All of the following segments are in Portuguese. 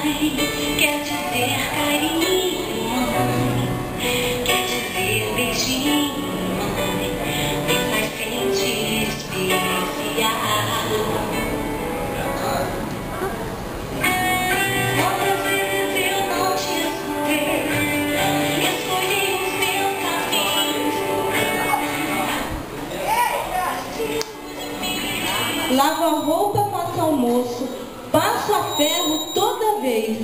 mãe, quer dizer carinho, mãe, quer dizer beijinho, mãe, me faz sentir especial. Quantas vezes eu não te escutei, escolhi os meus caminhos. Lavo a roupa, faço almoço, passo a ferro toda vez,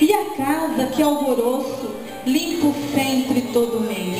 e a casa, que alvoroço, limpo sempre todo mês.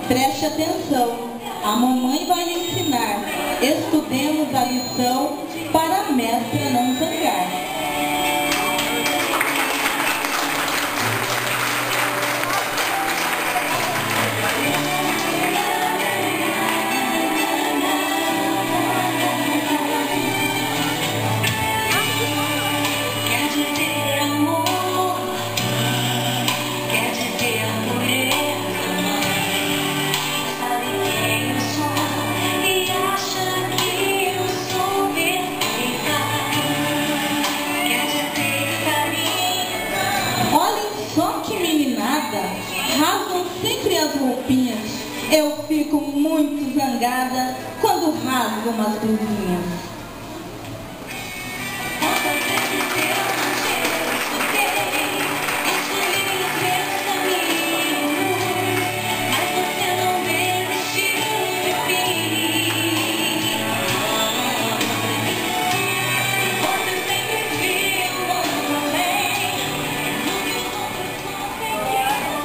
Preste atenção, a mamãe vai lhe ensinar. Estudemos a lição para a mestra não zangar. Quer dizer amor, quer dizer pureza, mãe. Sabe quem eu sou e acha que eu sou perfeita. Quer dizer carinho. Olhem só que meninada, rasgam sempre as roupinhas. Eu fico muito zangada quando rasgam umas blusinhas. Quantas vezes eu não te escutei, escolhi os meus caminhos, mas você não desistiu de mim. Você sempre viu além do que os outros conseguiram ver.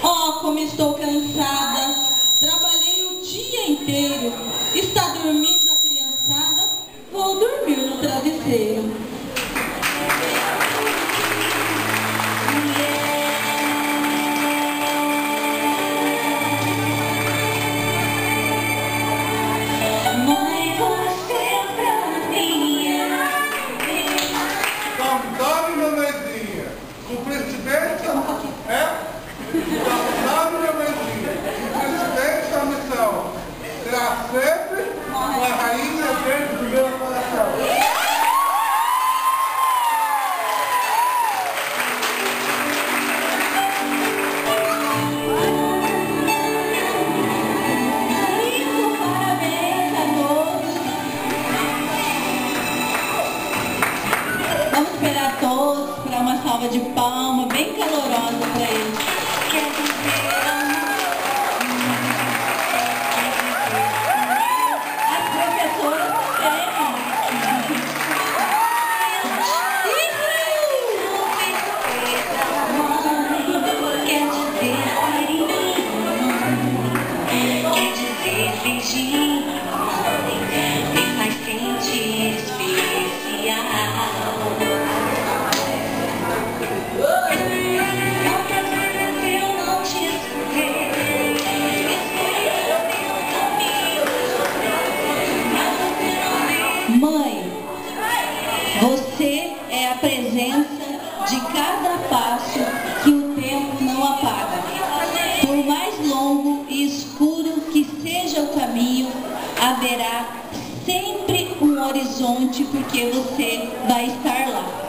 Oh, como estou cansada, trabalhei o dia inteiro. Está dormindo a criançada? Vou dormir no travesseiro. Mãe, você pra mim Sabe, mamezinha, o presidente sabe, mamezinha, o presidente da missão será sempre uma rainha verde do meu coração. Parabéns a todos. Vamos esperar todos para uma salva de palmas bem calorosa para eles. quer dizer As professoras também. quer dizer carinho, quer dizer beijinho, me faz sentir especial. Quantas vezes eu não te escutei, escolhi o meu caminho, mas você não veio. Mãe, você é a presença de cada passo que o tempo não apaga. Por mais longo e escuro que seja o caminho, haverá sempre um horizonte, porque você vai estar lá.